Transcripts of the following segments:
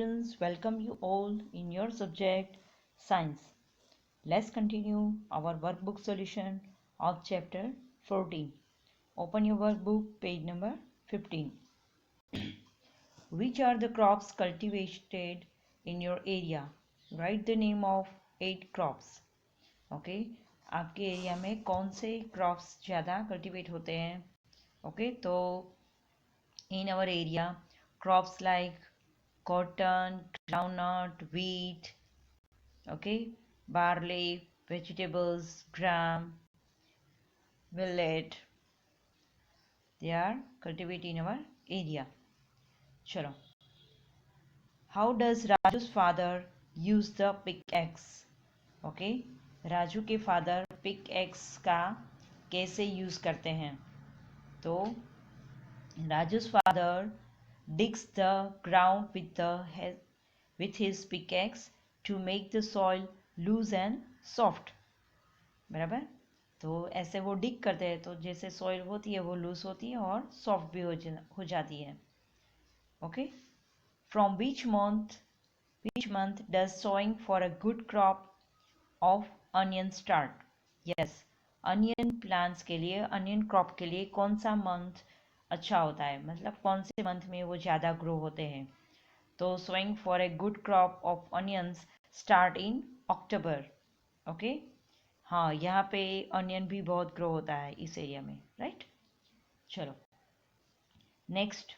students, welcome you all in your subject Science. Let's continue our workbook solution of chapter 14. Open your workbook, page number 15. Which are the crops cultivated in your area? Write the name of 8 crops. Okay, आपके area में कौन से crops ज़्यादा cultivate होते हैं? Okay, तो in our area, crops like cotton, groundnut, wheat, okay, barley, vegetables, gram, millet, they are cultivated in our area. Chalo. How does Raju's father use the pickaxe? Okay, Raju के father pick x का कैसे use करते हैं? तो Raju's father digs the ground with his pickaxe to make the soil loose and soft. बराबर? तो ऐसे वो डिग करते हैं तो जैसे सॉइल होती है वो लूज होती है और सॉफ्ट भी हो जाती है. Okay. From which month does sowing for a good crop of onion start? Yes, onion plants के लिए, अनियन क्रॉप के लिए कौन सा मंथ अच्छा होता है, मतलब कौन से मंथ में वो ज़्यादा ग्रो होते हैं? तो sowing for a good crop of onions start in October. Okay, हाँ, यहाँ पे ऑनियन भी बहुत ग्रो होता है इस एरिया में, राइट? चलो next,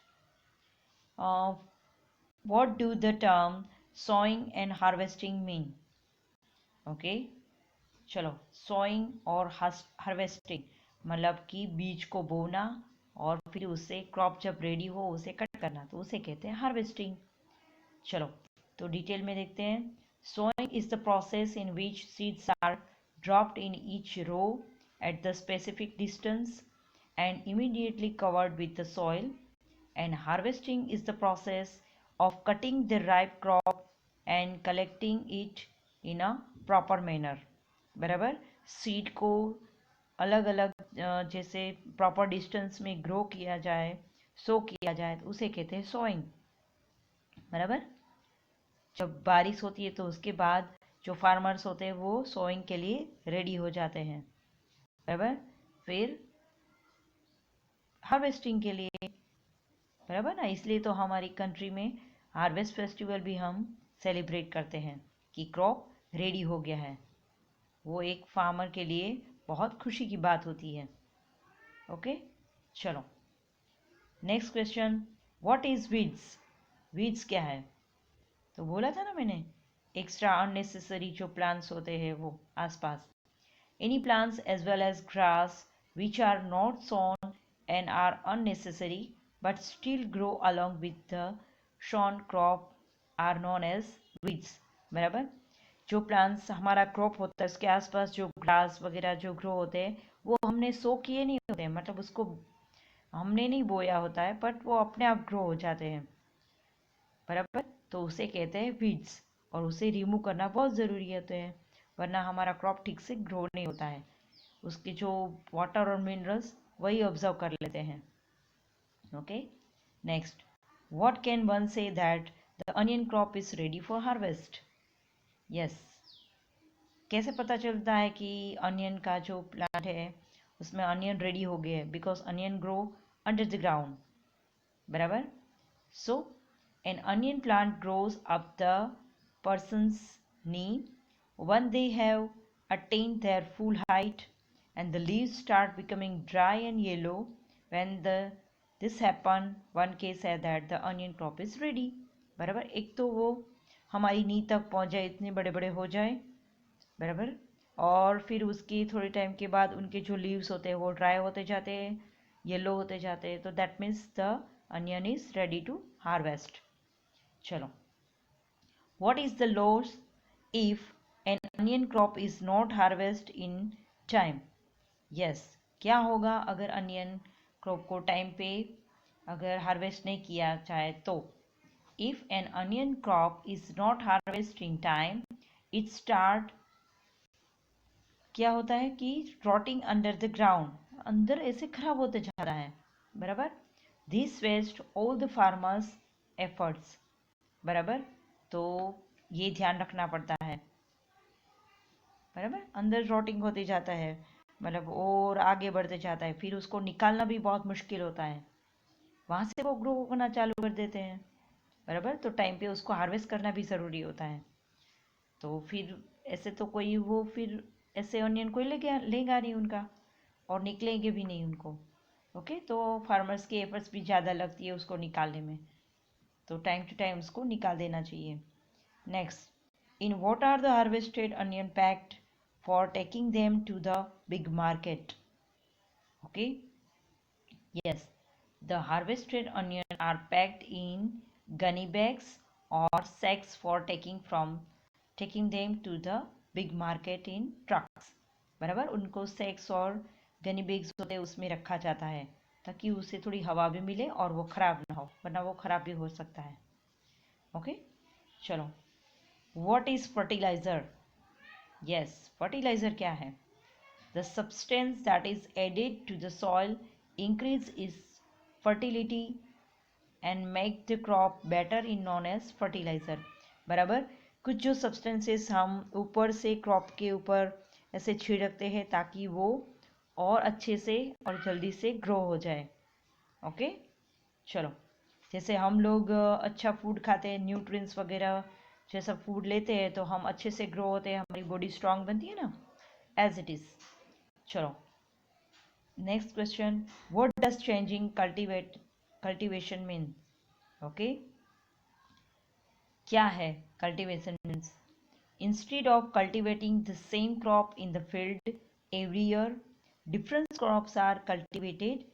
what do the term sowing and harvesting mean? Okay, चलो, सोइंग और हार्वेस्टिंग मतलब कि बीज को बोना और फिर उससे क्रॉप जब रेडी हो उसे कट करना, तो उसे कहते हैं हार्वेस्टिंग. चलो तो डिटेल में देखते हैं. Sowing is the process in which seeds are dropped in each row at the specific distance and immediately covered with the soil, and harvesting is the process of cutting the ripe crop and collecting it in a proper manner. बराबर, seed को अलग अलग जैसे proper distance में grow किया जाए, सो किया जाए, तो उसे कहते हैं सोइंग. बराबर, जब बारिश होती है तो उसके बाद जो फार्मर्स होते हैं वो सोइंग के लिए रेडी हो जाते हैं. बराबर, फिर हार्वेस्टिंग के लिए, बराबर ना, इसलिए तो हमारी कंट्री में हार्वेस्ट फेस्टिवल भी हम सेलिब्रेट करते हैं कि क्रॉप रेडी हो गया है. वो एक फार्मर के लिए बहुत खुशी की बात होती है. ओके, चलो next question, what is weeds? Weeds क्या है? तो बोला था ना मैंने, एक्स्ट्रा अननेसेसरी जो प्लांट्स होते हैं वो आसपास. Any plants as well as grass which are not sown and are unnecessary but still grow along with the sown crop are known as weeds. बराबर, जो प्लांट्स हमारा क्रॉप होता है उसके आसपास जो ग्रास वगैरह जो ग्रो होते हैं वो हमने सो किए नहीं होते हैं, मतलब उसको हमने नहीं बोया होता है बट वो अपने आप ग्रो हो जाते हैं. बराबर, तो उसे कहते हैं वीड्स, और उसे रिमूव करना बहुत ज़रूरी होता है वरना हमारा क्रॉप ठीक से ग्रो नहीं होता है. उसके जो वाटर और मिनरल्स वही ऑब्जर्व कर लेते हैं. Okay, next, what can one say that the onion crop is ready for harvest? Yes, कैसे पता चलता है कि अनियन का जो प्लांट है उसमें अनियन रेडी हो गया है? Because onion grow under the ground. बराबर, सो an onion plant grows up the person's knee when they have attained their full height, and the leaves start becoming dry and yellow. When this happen, one can say that the onion crop is ready. बराबर, एक तो वो हमारी नी तक पहुंच जाए, इतने बड़े बड़े हो जाए. बराबर, और फिर उसके थोड़े टाइम के बाद उनके जो लीव्स होते हैं वो ड्राई होते जाते हैं, येलो होते जाते हैं, तो that means the onion is ready to harvest. चलो, what is the loss if an onion crop is not harvested in time? yes, क्या होगा अगर अनियन क्रॉप को टाइम पे अगर हार्वेस्ट नहीं किया जाए तो? if an onion crop is not harvested in time, it start, क्या होता है कि rotting under the ground, अंदर ऐसे खराब होते जाता है. बराबर, this waste all the farmers efforts. बराबर। तो ये ध्यान रखना पड़ता है, बराबर। अंदर रॉटिंग होते जाता है, मतलब और आगे बढ़ते जाता है, फिर उसको निकालना भी बहुत मुश्किल होता है, वहाँ से वो ग्रो करना चालू कर देते हैं, बराबर। तो टाइम पे उसको हार्वेस्ट करना भी ज़रूरी होता है। तो फिर ऐसे तो कोई वो फिर ऐसे ऑनियन कोई लेगा नहीं उनका, और निकलेंगे भी नहीं उनको। ओके, तो फार्मर्स की एफर्ट्स भी ज़्यादा लगती है उसको निकालने में, तो टाइम टू टाइम उसको निकाल देना चाहिए। Next, in what are the harvested onion packed for taking them to the big market? Okay, yes, the harvested onion are packed in gunny bags or sacks for taking them to the big market in trucks. बराबर, उनको सैक्स और Ghani bags होते हैं उसमें रखा जाता है, ताकि उसे थोड़ी हवा भी मिले और वो खराब ना हो, वरना वो खराब भी हो सकता है। ओके, चलो, what is fertiliser? Yes, fertiliser क्या है? The substance that is added to the soil increase its fertility and make the crop better in known as fertilizer। बराबर, कुछ जो सब्सटेंसेस हम ऊपर से क्रॉप के ऊपर ऐसे छिड़कते हैं ताकि वो और अच्छे से और जल्दी से ग्रो हो जाए। ओके, चलो, जैसे हम लोग अच्छा फूड खाते हैं, न्यूट्रिएंट्स वगैरह जैसा फूड लेते हैं, तो हम अच्छे से ग्रो होते हैं, हमारी बॉडी स्ट्रांग बनती है ना, एज इट इज़। चलो, next question, what does changing cultivation mean? Okay, क्या है cultivation means? Instead of cultivating the same crop in the field every year, different crops are cultivated.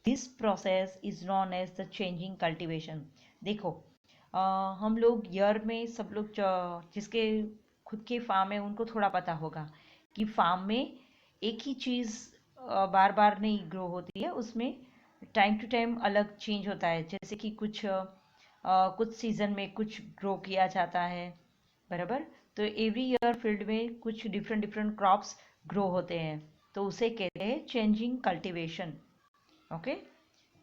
This process is known as the changing cultivation. देखो, हम लोग year में सब लोग जिसके खुद के फार्म है उनको थोड़ा पता होगा कि फार्म में एक ही चीज़ बार बार नहीं ग्रो होती है, उसमें टाइम टू टाइम अलग चेंज होता है, जैसे कि कुछ सीजन में कुछ ग्रो किया जाता है, बराबर। तो एवरी ईयर फील्ड में कुछ डिफरेंट डिफरेंट क्रॉप्स ग्रो होते हैं, तो उसे कहते हैं changing cultivation. Okay,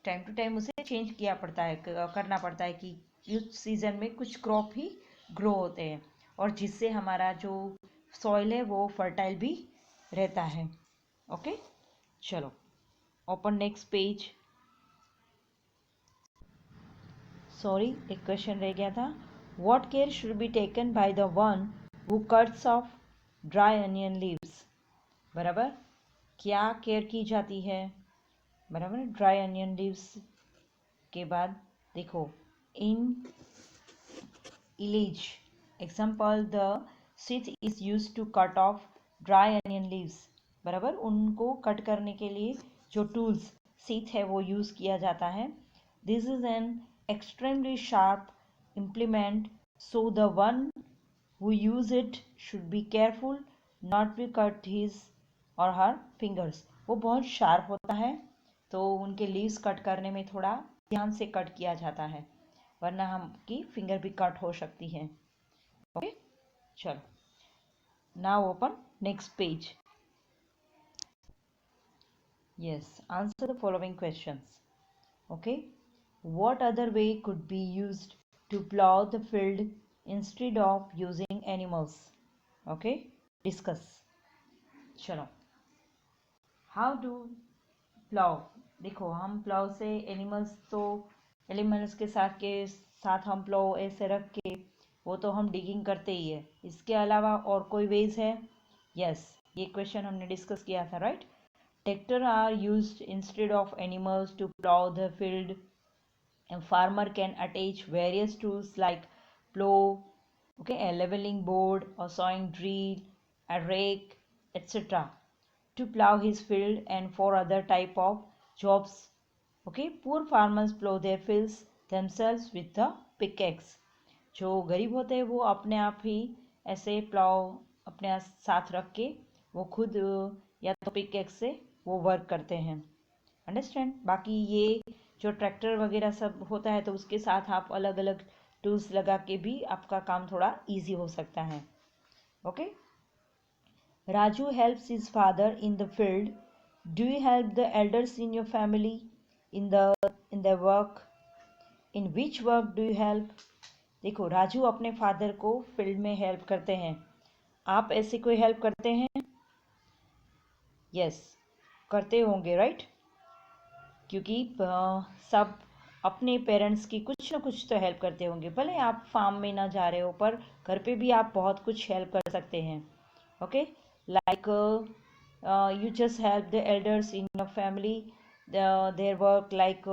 time to time उसे चेंज किया पड़ता है, करना पड़ता है कि उस सीजन में कुछ क्रॉप ही ग्रो होते हैं, और जिससे हमारा जो सॉइल है वो फर्टाइल भी रहता है। ओके, चलो, ओपन नेक्स्ट पेज। सॉरी, एक क्वेश्चन रह गया था। What care should be taken by the one who cuts of dry onion leaves? बराबर, क्या केयर की जाती है? बराबर, ड्राई अनियन लीव्स के बाद देखो, in village example the scythe is use to cut off dry onion leaves. बराबर, उनको कट करने के लिए जो टूल्स सीथ है वो यूज किया जाता है। This is an extremely sharp implement, so the one who use it should be careful not to cut his or her fingers। वो बहुत शार्प होता है, तो उनके लीव्स कट करने में थोड़ा ध्यान से कट किया जाता है, वरना हमकी फिंगर भी कट हो सकती है। ओके, चलो, now open next page. Yes, answer the following questions. Okay, what other way could be used to plow the field instead of using animals? Okay, discuss. चलो, how do plow? देखो, हम plough से animals के साथ हम plough ऐसे रख के वो तो हम डिगिंग करते ही है, इसके अलावा और कोई वेज है? यस, ये क्वेश्चन हमने डिस्कस किया था, right. Tractor are used instead of animals to plough the field. A farmer can attach various tools like plow, okay, a leveling board, a sawing drill, a rake, etc. to plow his field and for other type of jobs. Okay, poor farmers plow their fields themselves with the pickaxe। जो गरीब होते हैं वो अपने आप ही ऐसे plough अपने साथ रख के वो खुद या तो पिकैक्स से वो वर्क करते हैं। अंडरस्टैंड? बाकी ये जो ट्रैक्टर वगैरह सब होता है तो उसके साथ आप अलग अलग टूल्स लगा के भी आपका काम थोड़ा इजी हो सकता है। Okay, Raju helps his father in the field. Do you help the elders in your family in the work? In which work do you help? देखो राजू अपने फादर को फील्ड में हेल्प करते हैं। आप ऐसे कोई हेल्प करते हैं? यस, करते होंगे राइट, क्योंकि सब अपने पेरेंट्स की कुछ ना कुछ तो हेल्प करते होंगे। भले आप फार्म में ना जा रहे हो पर घर पे भी आप बहुत कुछ हेल्प कर सकते हैं। Okay, like you just help the elders in your family, their work, like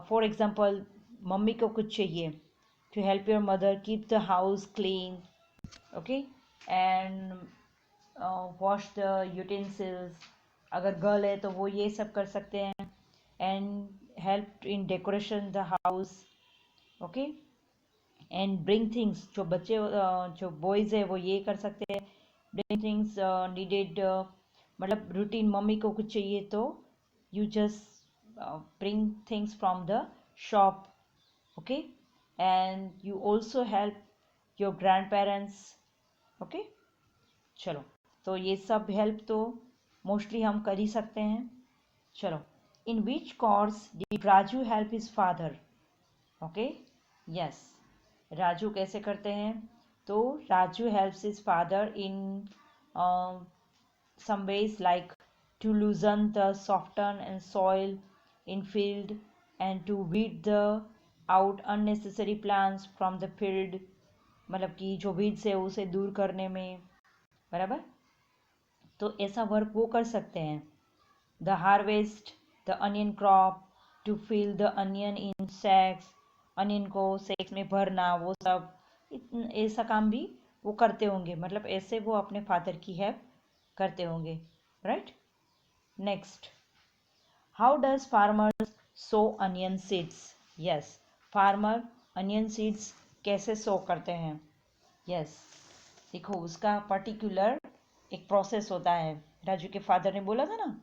for example mummy को कुछ चाहिए to help your mother keep the house clean, okay, and wash the utensils। अगर गर्ल है तो वो ये सब कर सकते हैं। and help in decoration the house, okay, and bring things, जो बच्चे जो बॉयज़ है वो ये कर सकते हैं। bring things needed, मतलब रूटीन मम्मी को कुछ चाहिए तो you just bring things from the shop, okay, and you also help your grandparents, okay। चलो, तो ये सब हेल्प तो मोस्टली हम कर ही सकते हैं। चलो, in which course did Raju help his father? Okay, yes, Raju कैसे करते हैं? तो Raju helps his father in some ways, like to loosen the soften and soil in field and to weed the out unnecessary plants from the field, मतलब कि जो weeds है उसे दूर करने में, बराबर। तो ऐसा वर्क वो कर सकते हैं। The harvest the onion crop, to fill the onion in sacks, onion को सैक्स में भरना, वो सब ऐसा काम भी वो करते होंगे। मतलब ऐसे वो अपने फादर की हेल्प करते होंगे, right. Next, how does farmers so onion seeds? Yes, farmer onion seeds कैसे सो करते हैं? यस, देखो उसका पर्टिकुलर एक प्रोसेस होता है। राजू के फादर ने बोला था ना,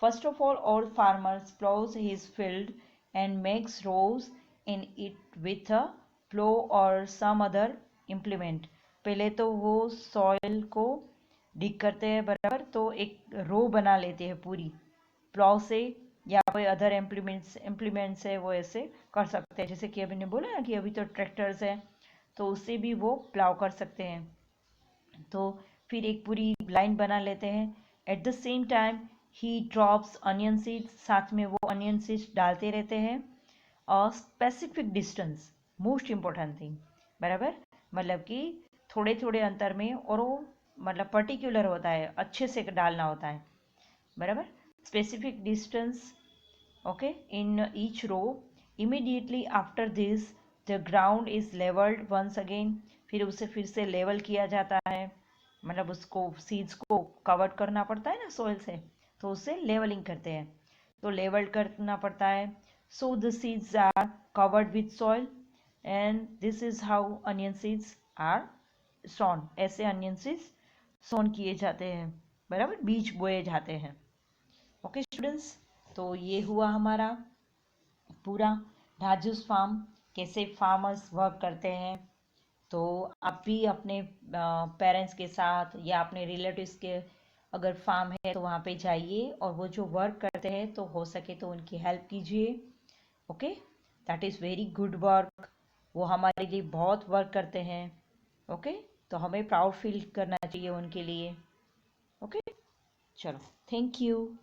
first of all farmers ploughs his field and makes rows in it with a plough और सम अदर इम्प्लीमेंट। पहले तो वो सॉइल को डिग करते हैं, बराबर, तो एक रो बना लेते हैं पूरी प्लॉ से, या कोई अदर इम्प्लीमेंट से वो ऐसे कर सकते हैं। जैसे कि अभी ने बोला ना कि अभी तो ट्रैक्टर्स हैं, तो उससे भी वो प्लाव कर सकते हैं। तो फिर एक पूरी लाइन बना लेते हैं। At the same time he drops onion seeds, साथ में वो अनियन सीड्स डालते रहते हैं। और specific distance, most important thing, बराबर, मतलब कि थोड़े थोड़े अंतर में, और वो मतलब पर्टिकुलर होता है, अच्छे से डालना होता है, बराबर। Specific distance, okay, in each row। immediately after this the ground is leveled once again। फिर उसे फिर से लेवल किया जाता है, मतलब उसको सीड्स को कवर करना पड़ता है ना सोइल से, तो उसे लेवलिंग करते हैं, तो लेवल करना पड़ता है। So the seeds are covered with soil and this is how onion seeds are sown. ऐसे अनियन सीड्स सोन किए जाते हैं, बराबर, बीज बोए जाते हैं। ओके स्टूडेंट्स, तो ये हुआ हमारा पूरा राजूस फार्म, कैसे फार्मर्स वर्क करते हैं। तो आप भी अपने पेरेंट्स के साथ या अपने रिलेटिव्स के अगर फार्म है तो वहाँ पे जाइए, और वो जो वर्क करते हैं तो हो सके तो उनकी हेल्प कीजिए। Okay, that is very good work, वो हमारे लिए बहुत वर्क करते हैं। ओके, तो हमें प्राउड फील करना चाहिए उनके लिए। ओके, चलो, थैंक यू।